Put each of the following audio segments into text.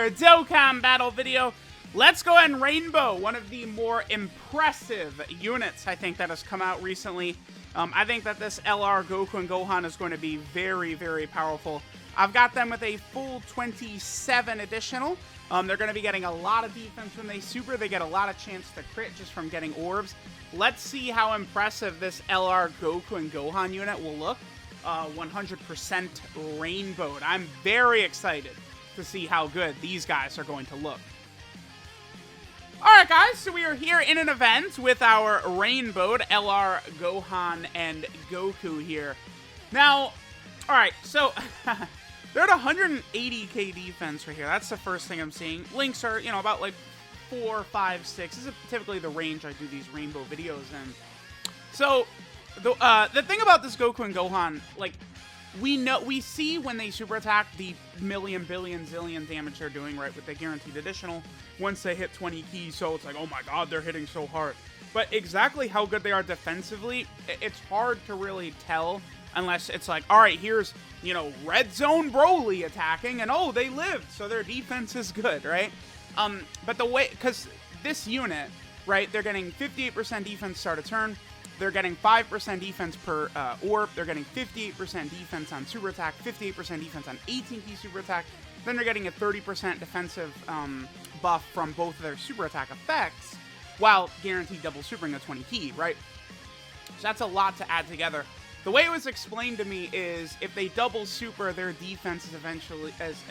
another Dokkan battle video. Let's go ahead and rainbow one of the more impressive units I think that has come out recently. I think that this LR Goku and Gohan is going to be very, very powerful. I've got them with a full 27 additional. They're going to be getting a lot of defense when they super. They get a lot of chance to crit just from getting orbs. Let's see how impressive this LR Goku and Gohan unit will look. 100% rainbowed. I'm very excited to see how good these guys are going to look. Alright guys, so we are here in an event with our rainbowed LR Gohan and Goku here. Now, alright, so they're at 180k defense right here. That's the first thing I'm seeing. Links are, you know, about like 4, 5, 6. This is typically the range I do these rainbow videos in. So, the thing about this Goku and Gohan, like, we see when they super attack the million, billion, zillion damage they're doing, right, with the guaranteed additional once they hit 20 keys, so it's like, oh my god, they're hitting so hard. But exactly how good they are defensively, it's hard to really tell unless it's like, alright, here's, you know, Red Zone Broly attacking, and oh, they lived, so their defense is good, right? But the way, because this unit, right, they're getting 58% defense start a turn, they're getting 5% defense per orb. They're getting 58% defense on super attack, 58% defense on 18-key super attack. Then they're getting a 30% defensive buff from both of their super attack effects, while guaranteed double supering a 20-key, right? So that's a lot to add together. The way it was explained to me is if they double super, their defense is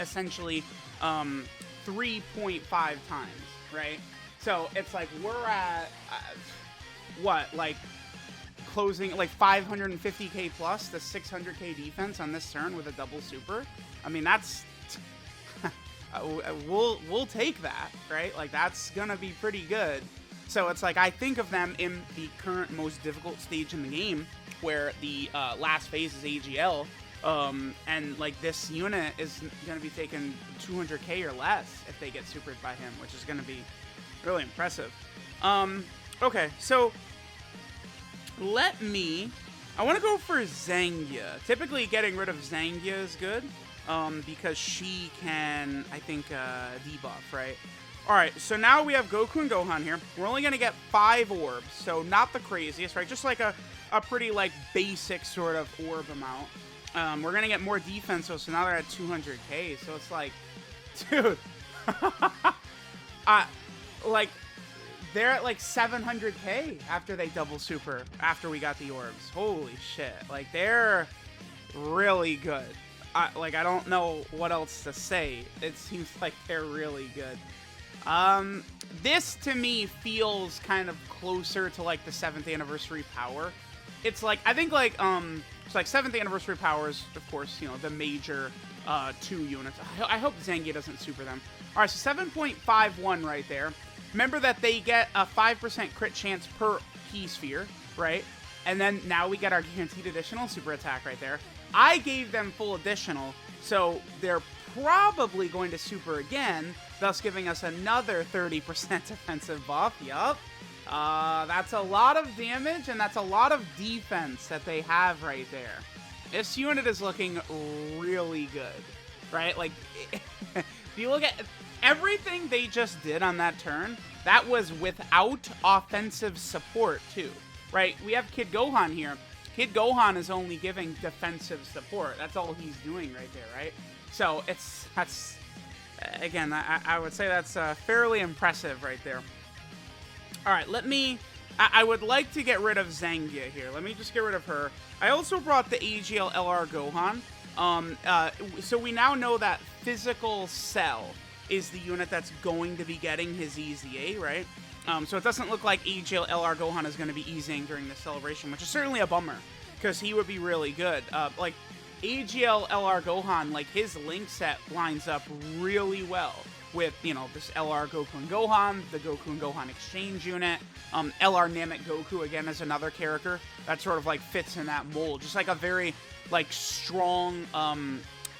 essentially 3.5 times, right? So it's like we're at what, like, closing like 550k plus the 600k defense on this turn with a double super. I mean, that's we'll take that, right? Like, that's gonna be pretty good. So it's like I think of them in the current most difficult stage in the game, where the last phase is AGL, and like this unit is gonna be taking 200k or less if they get supered by him, which is gonna be really impressive. Okay, so I want to go for Zangia. Typically, getting rid of Zangia is good, because she can, I think, debuff, right? Alright, so now we have Goku and Gohan here. We're only going to get 5 orbs, so not the craziest, right? Just like a pretty, like, basic sort of orb amount. We're going to get more defense, so now they're at 200k, so it's like, dude, like, they're at like 700k after they double super, after we got the orbs. Holy shit. Like, they're really good. I don't know what else to say. It seems like they're really good. This to me feels kind of closer to like the 7th anniversary power. It's like, I think like, it's like 7th anniversary power is, of course, you know, the major 2 units. I hope Zangia doesn't super them. Alright, so 7.51 right there. Remember that they get a 5% crit chance per key sphere, right? And then now we get our guaranteed additional super attack right there. I gave them full additional, so they're probably going to super again, thus giving us another 30% defensive buff. Yup. That's a lot of damage, and that's a lot of defense that they have right there. This unit is looking really good, right? Like, if you look at everything they just did on that turn, that was without offensive support too, right? We have Kid Gohan here. Kid Gohan is only giving defensive support. That's all he's doing right there, right? So that's again, I would say that's fairly impressive right there. All right, I would like to get rid of Zangia here. Let me just get rid of her. I also brought the AGL LR Gohan. So we now know that Physical Cell is the unit that's going to be getting his EZA, right? So it doesn't look like AGL LR Gohan is going to be easing during the celebration, which is certainly a bummer, because he would be really good. Like, AGL LR Gohan, like, his link set lines up really well with, you know, this LR Goku and Gohan, the Goku and Gohan exchange unit. LR Namek Goku, again, is another character that sort of, like, fits in that mold. Just, like, a very, like, strong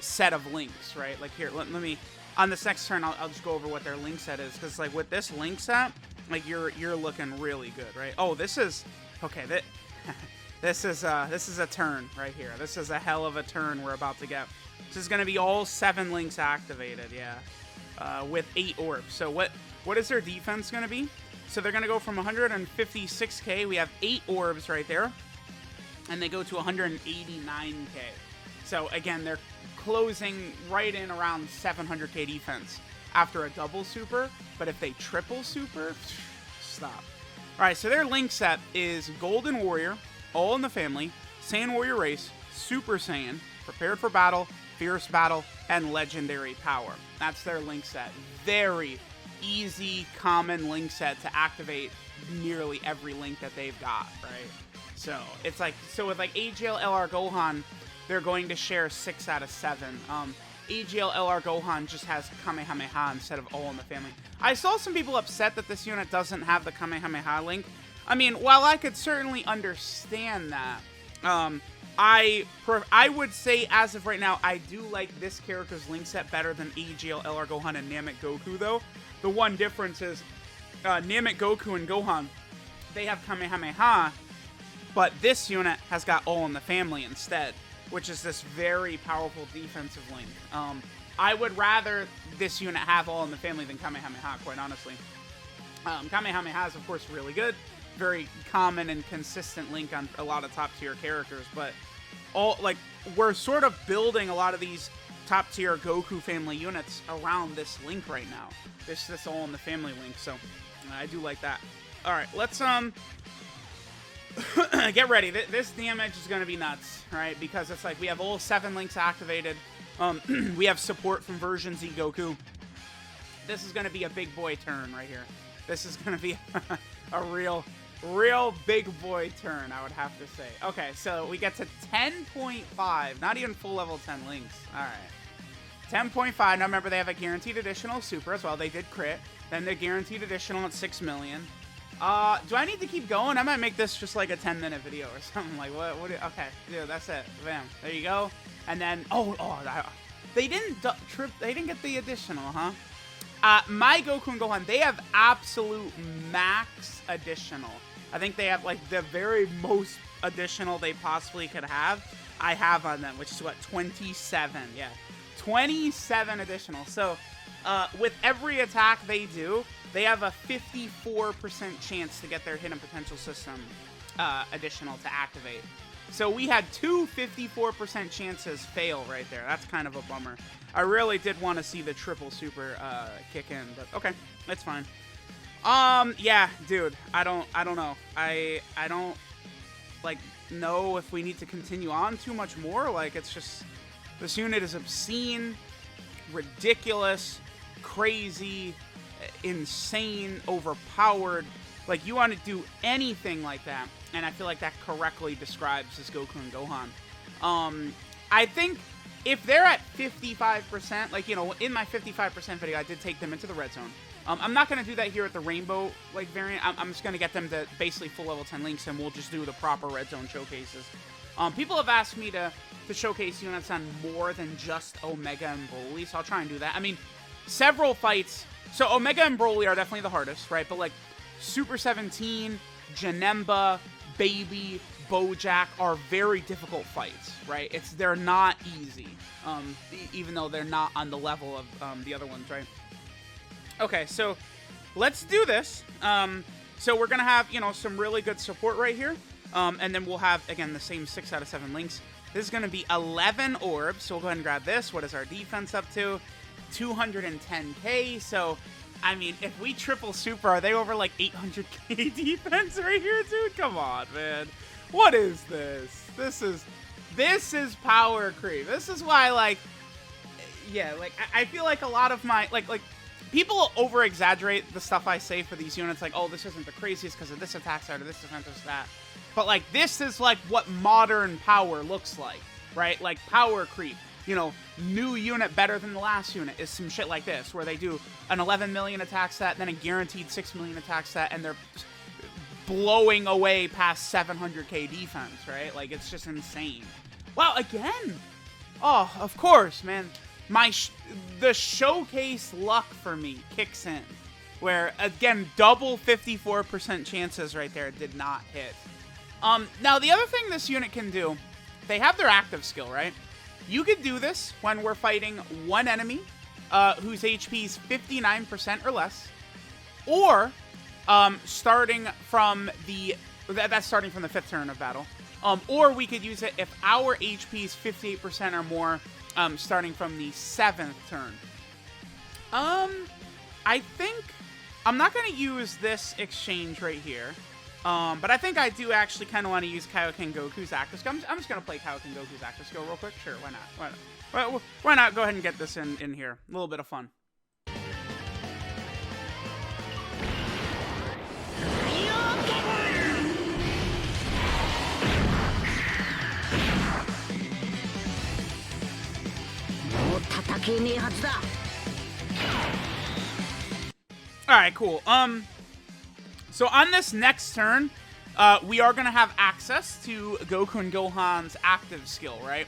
set of links, right? Like, here, let me... On this next turn, I'll just go over what their link set is, because like with this link set, like you're looking really good, right? Oh, this is okay. This is a turn right here. This is a hell of a turn we're about to get. This is gonna be all 7 links activated, yeah. with 8 orbs. So what is their defense going to be? So they're going to go from 156k. We have 8 orbs right there. And they go to 189k. So again, they're closing right in around 700k defense after a double super. But if they triple super, stop. All right, so their link set is Golden Warrior, All in the Family, Saiyan Warrior Race, Super Saiyan, Prepared for Battle, Fierce Battle, and Legendary Power. That's their link set. Very easy, common link set to activate nearly every link that they've got, right? So it's like, so with like AGL LR Gohan, they're going to share 6 out of 7. AGL LR Gohan just has Kamehameha instead of All in the Family. I saw some people upset that this unit doesn't have the Kamehameha link. I mean, while I could certainly understand that, I would say as of right now, I do like this character's link set better than AGL LR Gohan and Namek Goku, though. The one difference is Namek Goku and Gohan, they have Kamehameha, but this unit has got All in the Family instead, which is this very powerful defensive link. I would rather this unit have All in the Family than Kamehameha, quite honestly. Kamehameha is, of course, really good. Very common and consistent link on a lot of top-tier characters, but we're sort of building a lot of these top-tier Goku family units around this link right now. This All in the Family link, so I do like that. All right, let's get ready. This damage is going to be nuts, right? Because it's like we have all 7 links activated. We have support from version Z Goku. This is going to be a big boy turn right here. This is going to be a real big boy turn, I would have to say. Okay, so we get to 10.5. Not even full level 10 links. All right. 10.5. Now remember, they have a guaranteed additional super as well. They did crit. Then they're guaranteed additional at 6 million. Do I need to keep going? I might make this just like a 10-minute video or something. Like, okay, dude, that's it. Bam. There you go. And then, they didn't they didn't get the additional, huh? My Goku and Gohan, they have absolute max additional. I think they have like the very most additional they possibly could have. I have on them, which is what, 27? Yeah, 27 additional. So, with every attack they do, they have a 54% chance to get their hidden potential system additional to activate. So we had 2 54% chances fail right there. That's kind of a bummer. I really did want to see the triple super kick in, but okay, that's fine. Yeah, dude, I don't know. I don't like know if we need to continue on too much more. Like, it's just, this unit is obscene, ridiculous, crazy, insane, overpowered. Like, you want to do anything like that, and I feel like that correctly describes this Goku and Gohan. I think if they're at 55%, like, you know, in my 55% video, I did take them into the red zone. I'm not going to do that here at the rainbow, like, variant. I'm just going to get them to basically full level 10 links, and we'll just do the proper red zone showcases. People have asked me to showcase units on more than just Omega and Broly, so I'll try and do that. I mean, several fights. So Omega and Broly are definitely the hardest, right? But, like, Super 17, Janemba, Baby, Bojack are very difficult fights, right? They're not easy, even though they're not on the level of the other ones, right? Okay, so let's do this. So we're going to have, you know, some really good support right here. And then we'll have, again, the same 6 out of 7 links. This is going to be 11 orbs, so we'll go ahead and grab this. What is our defense up to? 210k, so, I mean, if we triple super, are they over, like, 800k defense right here, dude? Come on, man. What is this? This is power creep. This is why, like, yeah, like, I feel like a lot of my, like, people over-exaggerate the stuff I say for these units, like, oh, this isn't the craziest because of this attack side or this defensive stat. But, like, this is, like, what modern power looks like, right? Like, power creep. You know, new unit better than the last unit is some shit like this, where they do an 11 million attack stat, then a guaranteed 6 million attack stat, and they're blowing away past 700k defense, right? Like, it's just insane. Wow, again! Oh, of course, man. The showcase luck for me kicks in, where, again, double 54% chances right there did not hit. Now, the other thing this unit can do, they have their active skill, right? You could do this when we're fighting one enemy whose HP is 59% or less, or starting from the that's starting from the 5th turn of battle. Or we could use it if our HP is 58% or more, starting from the 7th turn. I think I'm not going to use this exchange right here. But I think I do actually kind of want to use Kaioken Goku's active skill. I'm just going to play Kaioken Goku's active skill real quick. Sure, why not? Why not go ahead and get this in here? A little bit of fun. Alright, cool. So on this next turn, we are going to have access to Goku and Gohan's active skill, right?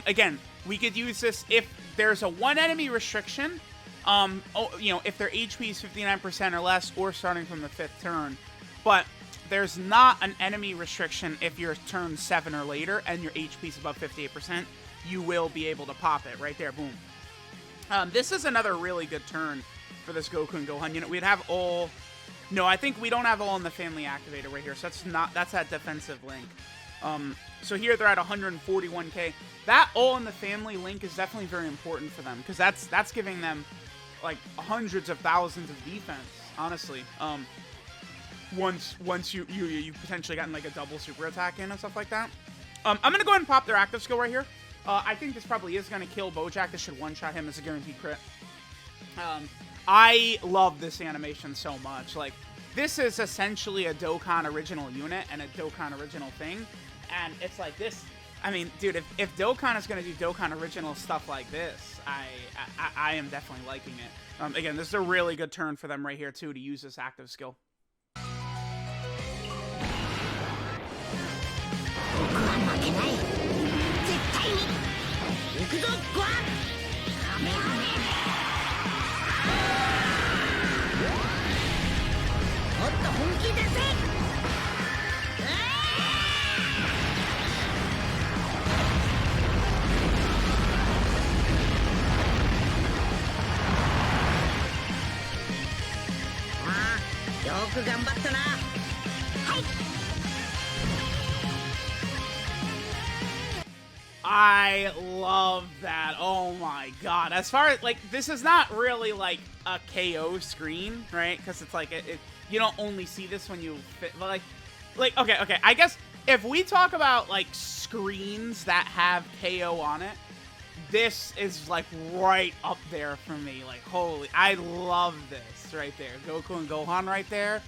Again, we could use this if there's a 1 enemy restriction, if their HP is 59% or less, or starting from the 5th turn. But there's not an enemy restriction if you're turn 7 or later, and your HP is above 58%, you will be able to pop it right there, boom. This is another really good turn for this Goku and Gohan. We'd have all... No, I think we don't have all in the family activator right here, so that's that defensive link. So here they're at 141k. That all in the family link is definitely very important for them, because that's giving them like hundreds of thousands of defense, honestly. Once you've potentially gotten like a double super attack in and stuff like that. I'm gonna go ahead and pop their active skill right here. I think this probably is gonna kill Bojack. This should one-shot him as a guaranteed crit. I love this animation so much. Like, this is essentially a Dokkan original unit and a Dokkan original thing. And it's like this. I mean, dude, if Dokkan is going to do Dokkan original stuff like this, I am definitely liking it. Again, this is a really good turn for them right here, too, to use this active skill. I love that. Oh my god. As far as, like, this is not really like a KO screen, right? Because it's like, you don't only see this when you fit, but okay. I guess if we talk about, like, screens that have KO on it, this is, like, right up there for me. Like, holy, I love this right there. Goku and Gohan right there.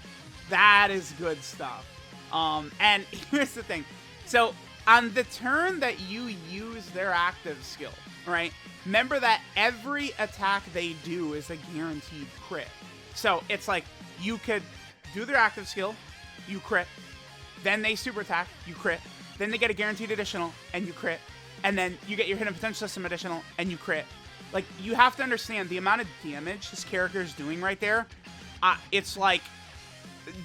That is good stuff. And here's the thing. So, on the turn that you use their active skill, right? Remember that every attack they do is a guaranteed crit. So, it's like, you could do their active skill, you crit, then they super attack, you crit, then they get a guaranteed additional, and you crit, and then you get your hidden potential system additional, and you crit. Like, you have to understand the amount of damage this character is doing right there. It's like,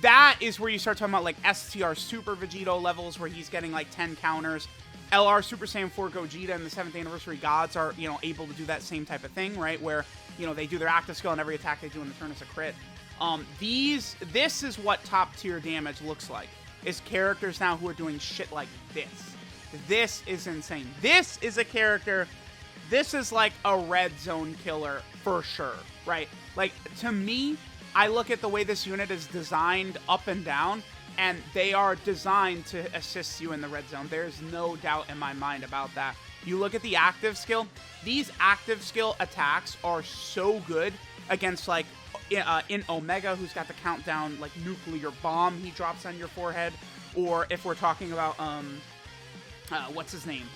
that is where you start talking about, like, STR Super Vegito levels, where he's getting, like, 10 counters. LR Super Saiyan 4 Gogeta and the 7th Anniversary Gods are, able to do that same type of thing, right? Where, they do their active skill, and every attack they do in the turn is a crit. This is what top-tier damage looks like, is characters now who are doing shit like this. This is insane. This is a character, this is like a red zone killer for sure, right? Like, to me, I look at the way this unit is designed up and down, and they are designed to assist you in the red zone. There's no doubt in my mind about that. You look at the active skill, these active skill attacks are so good against, like, in Omega, who's got the countdown, like, nuclear bomb he drops on your forehead, or if we're talking about, what's his name?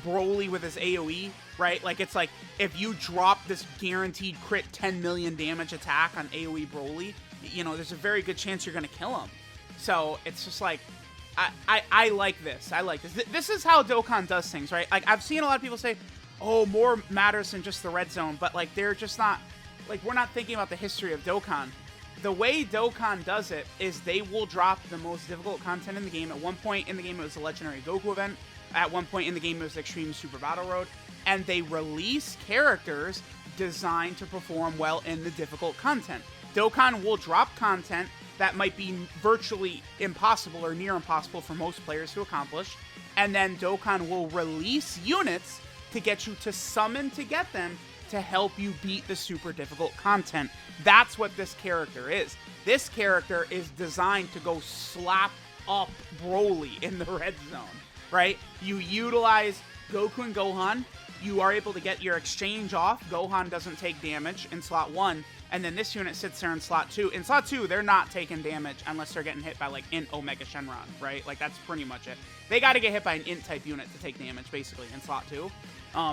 Broly with his AoE, right? Like, it's like, if you drop this guaranteed crit 10 million damage attack on AoE Broly, there's a very good chance you're going to kill him. So, it's just like, I like this. I like this. This is how Dokkan does things, right? Like, I've seen a lot of people say, oh, more matters than just the red zone, but, like, they're just not, like, we're not thinking about the history of Dokkan. The way Dokkan does it is they will drop the most difficult content in the game. At one point in the game, it was the Legendary Goku event. At one point in the game, it was Extreme Super Battle Road. And they release characters designed to perform well in the difficult content. Dokkan will drop content that might be virtually impossible or near impossible for most players to accomplish, and then Dokkan will release units to get you to summon to get them to help you beat the super difficult content. That's what this character is. This character is designed to go slap up Broly in the red zone, right? You utilize Goku and Gohan, you are able to get your exchange off. Gohan doesn't take damage in slot 1, and then this unit sits there in slot 2. In slot 2, they're not taking damage unless they're getting hit by, like, Int Omega Shenron, right? Like, that's pretty much it. They got to get hit by an Int-type unit to take damage, basically, in slot 2.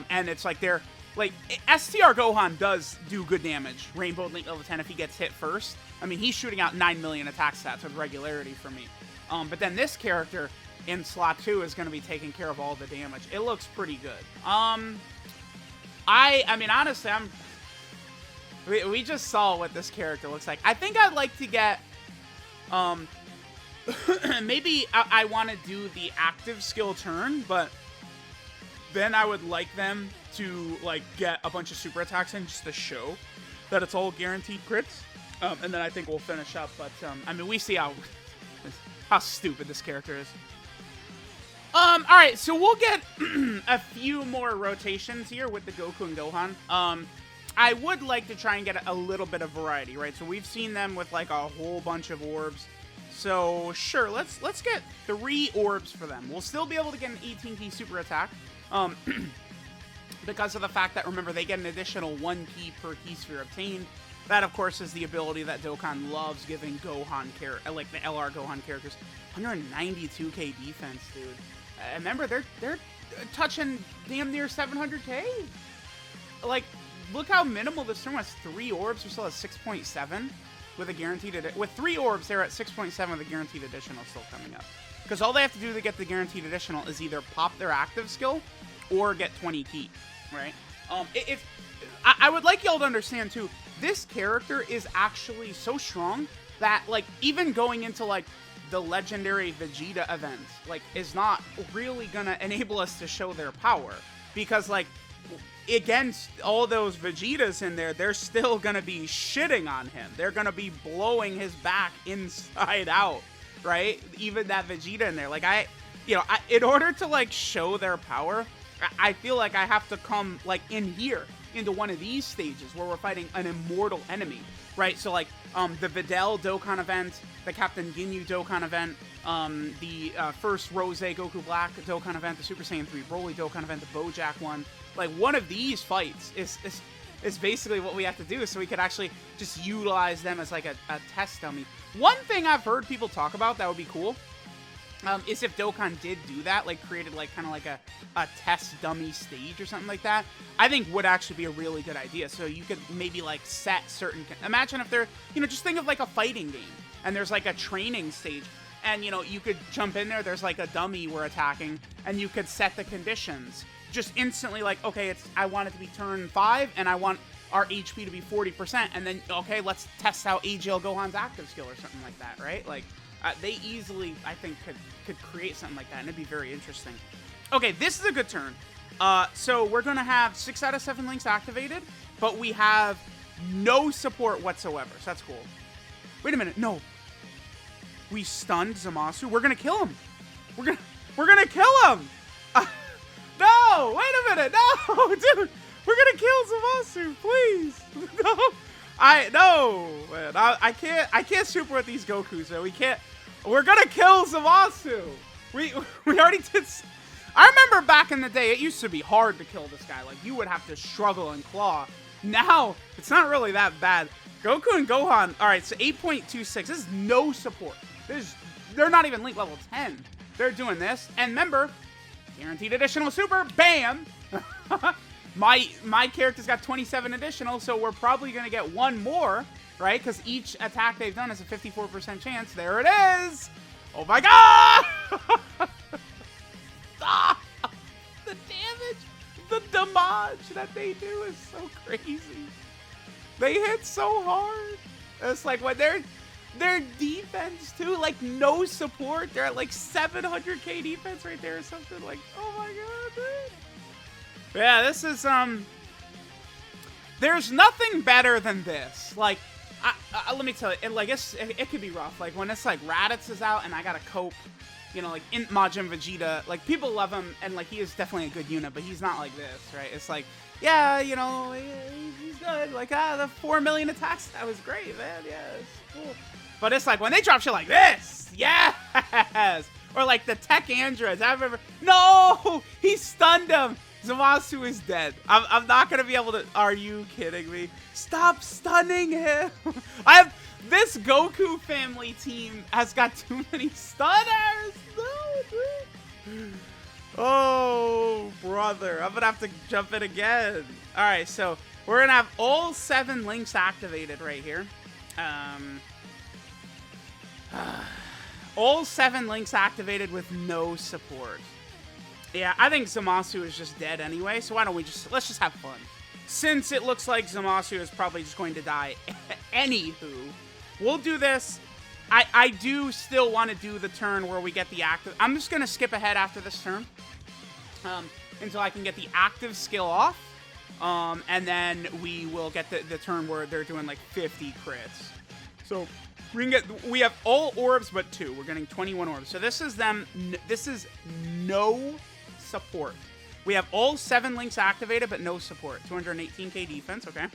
And it's like they're... Like, STR Gohan does do good damage. Rainbow Link level 10 if he gets hit first. I mean, he's shooting out 9 million attack stats with regularity for me. But then this character in slot 2 is going to be taking care of all the damage. It looks pretty good. I mean, honestly, we just saw what this character looks like. I think I'd like to get, maybe I want to do the active skill turn, but then I would like them to, like, get a bunch of super attacks in just to show that it's all guaranteed crits. And then I think we'll finish up. But, I mean, we see how stupid this character is. Alright, so we'll get a few more rotations here with the Goku and Gohan. I would like to try and get a little bit of variety, right? So we've seen them with, like, a whole bunch of orbs. So, sure, let's get 3 orbs for them. We'll still be able to get an 18 key super attack. Because of the fact that, remember, they get an additional 1 key per key sphere obtained. That, of course, is the ability that Dokkan loves giving Gohan, like the LR Gohan characters. 192k defense, dude. Remember, they're touching damn near 700k. Like, look how minimal this turn was. 3 orbs, we're still at 6.7 with a guaranteed with 3 orbs, they're at 6.7 with a guaranteed additional still coming up. Because all they have to do to get the guaranteed additional is either pop their active skill or get 20 key, right? I would like y'all to understand, too, this character is actually so strong that, like, even going into, like, the legendary Vegeta event, like, is not really gonna enable us to show their power. Because, like, against all those Vegetas in there, they're still gonna be shitting on him. They're gonna be blowing his back inside out, right? Even that Vegeta in there. Like, in order to, like, show their power, I feel like I have to come, like, in here, into one of these stages where we're fighting an immortal enemy, right? So, like, the Videl Dokkan event, the Captain Ginyu Dokkan event, the first Rose Goku Black Dokkan event, the Super Saiyan 3 Broly Dokkan event, the Bojack one. Like, one of these fights is basically what we have to do, so we could actually just utilize them as, like, a test dummy. One thing I've heard people talk about that would be cool is if Dokkan did do that, like, created, like, kind of like a test dummy stage or something like that, I think would actually be a really good idea. So you could maybe, like, set certain... Imagine if they're, just think of, like, a fighting game, and there's, like, a training stage, and, you could jump in there, there's, like, a dummy we're attacking, and you could set the conditions. Just instantly, like, okay, I want it to be turn 5, and I want our HP to be 40%, and then, okay, let's test out AGL Gohan's active skill or something like that, right? Like, they easily, I think, could create something like that, and it'd be very interesting. Okay, this is a good turn. So we're going to have 6 out of 7 links activated, but we have no support whatsoever, so that's cool. Wait a minute, no. We stunned Zamasu. We're going to kill him. We're gonna kill him. No, wait a minute. No, dude. We're going to kill Zamasu, please. No. No, man. I can't super with these Gokus, man. We can't. We're gonna kill Zamasu. We already did. I remember back in the day, it used to be hard to kill this guy. Like, you would have to struggle and claw. Now, it's not really that bad. Goku and Gohan, all right, so 8.26. This is no support. They're not even link level 10. They're doing this. And remember, guaranteed additional super, bam. My character's got 27 additional, so we're probably going to get one more, right? Because each attack they've done is a 54% chance. There it is! Oh my god! Ah! The damage, the damage that they do is so crazy. They hit so hard. It's like when their defense too, like no support. They're at like 700k defense right there or something. Like, oh my god, dude. Yeah, this there's nothing better than this. Like, let me tell you, it could be rough. Like, when it's like Raditz is out and I gotta cope, you know, like Int Majin Vegeta, like, people love him, and like, he is definitely a good unit, but he's not like this, right? It's like, yeah, you know, he's good. Like, the 4 million attacks, that was great, man. Yeah, it's cool. But it's like, when they drop shit like this, yes! Or like the tech androids, no! He stunned him! Zamasu is dead. I'm not gonna be able to, are you kidding me? Stop stunning him! This Goku family team has got too many stunners! No, dude! Oh, brother. I'm gonna have to jump in again. Alright, so we're gonna have all 7 links activated right here. All 7 links activated with no support. Yeah, I think Zamasu is just dead anyway, so why don't we let's just have fun. Since it looks like Zamasu is probably just going to die anywho, we'll do this. I do still want to do the turn where we get the active. I'm just going to skip ahead after this turn until I can get the active skill off. And then we will get the turn where they're doing like 50 crits. So we have all orbs but 2. We're getting 21 orbs. So this is them. This is no support. We have all 7 links activated but no support. 218k defense. Okay.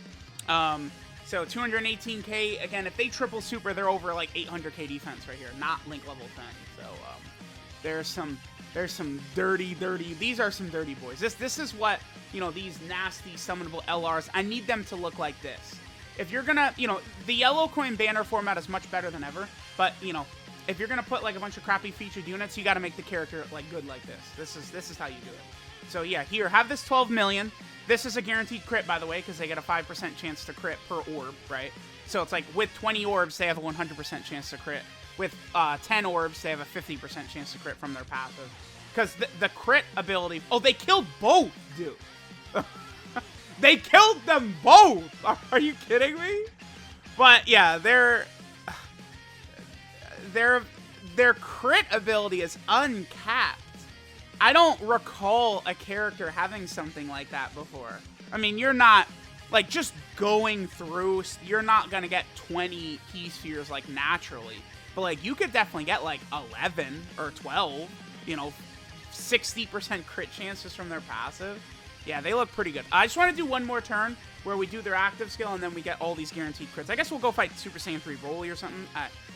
So 218k, again, if they triple super, they're over like 800k defense right here, not link level 10. So there's some dirty, these are some dirty boys. This is what, you know, these nasty summonable LRs, I need them to look like this. If you're gonna, you know, the yellow coin banner format is much better than ever, but, you know, if you're gonna put like a bunch of crappy featured units, you gotta make the character like good like this. This is how you do it. So yeah, here, have this 12 million. This is a guaranteed crit, by the way, because they get a 5% chance to crit per orb, right? So it's like with 20 orbs, they have a 100% chance to crit. With 10 orbs, they have a 50% chance to crit from their passive. Because the crit ability... Oh, they killed both, dude. They killed them both! Are you kidding me? But yeah, their crit ability is uncapped. I don't recall a character having something like that before. I mean, you're not, like, just going through, you're not going to get 20 key spheres, like, naturally. But, like, you could definitely get, like, 11 or 12, you know, 60% crit chances from their passive. Yeah, they look pretty good. I just want to do one more turn where we do their active skill and then we get all these guaranteed crits. I guess we'll go fight Super Saiyan 3 Broly or something.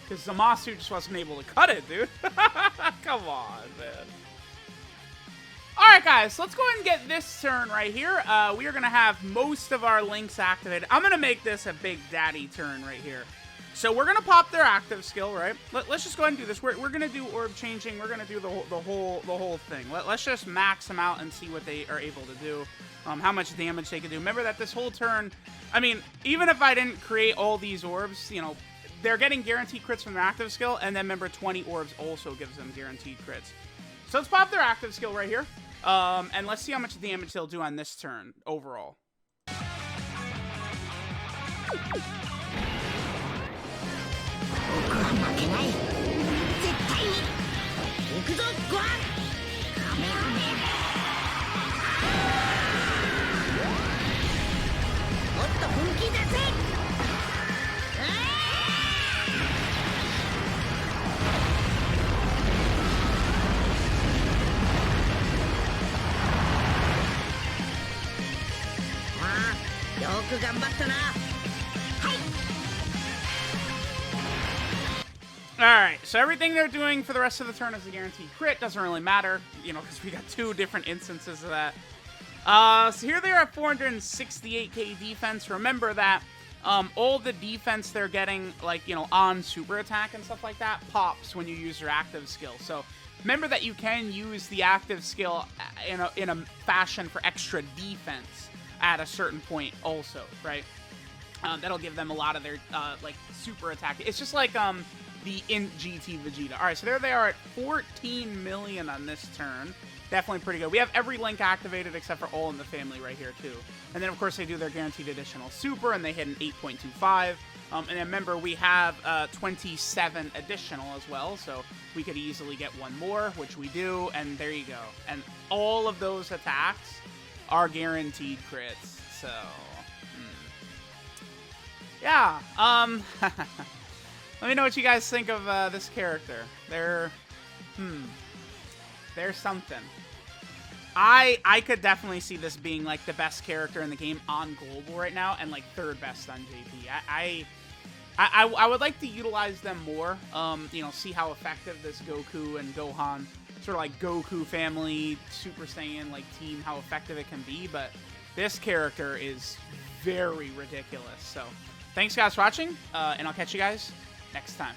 Because Zamasu just wasn't able to cut it, dude. Come on, man. Alright guys, let's go ahead and get this turn right here. We are going to have most of our links activated. I'm going to make this a big daddy turn right here. So we're going to pop their active skill, right? Let's just go ahead and do this. We're going to do orb changing. We're going to do the whole thing. Let's just max them out and see what they are able to do. How much damage they can do. Remember that this whole turn, I mean, even if I didn't create all these orbs, you know, they're getting guaranteed crits from their active skill. And then remember, 20 orbs also gives them guaranteed crits. So let's pop their active skill right here. And let's see how much damage they'll do on this turn overall. Alright, so everything they're doing for the rest of the turn is a guaranteed crit. Doesn't really matter, you know, because we got 2 different instances of that. So here they are at 468k defense. Remember that all the defense they're getting, like, you know, on super attack and stuff like that, pops when you use your active skill. So remember that you can use the active skill in a fashion for extra defense at a certain point also, right? That'll give them a lot of their, like, super attack. It's just like, the Int GT Vegeta. Alright, so there they are at 14 million on this turn. Definitely pretty good. We have every link activated except for all in the family right here, too. And then, of course, they do their guaranteed additional super, and they hit an 8.25. And then, remember, we have 27 additional as well, so we could easily get one more, which we do, and there you go. And all of those attacks are guaranteed crits, so... yeah, let me know what you guys think of this character. There's something. I could definitely see this being like the best character in the game on global right now, and like third best on JP. I would like to utilize them more. You know, see how effective this Goku and Gohan sort of like Goku family Super Saiyan like team, how effective it can be. But this character is very ridiculous. So thanks guys for watching, and I'll catch you guys next time.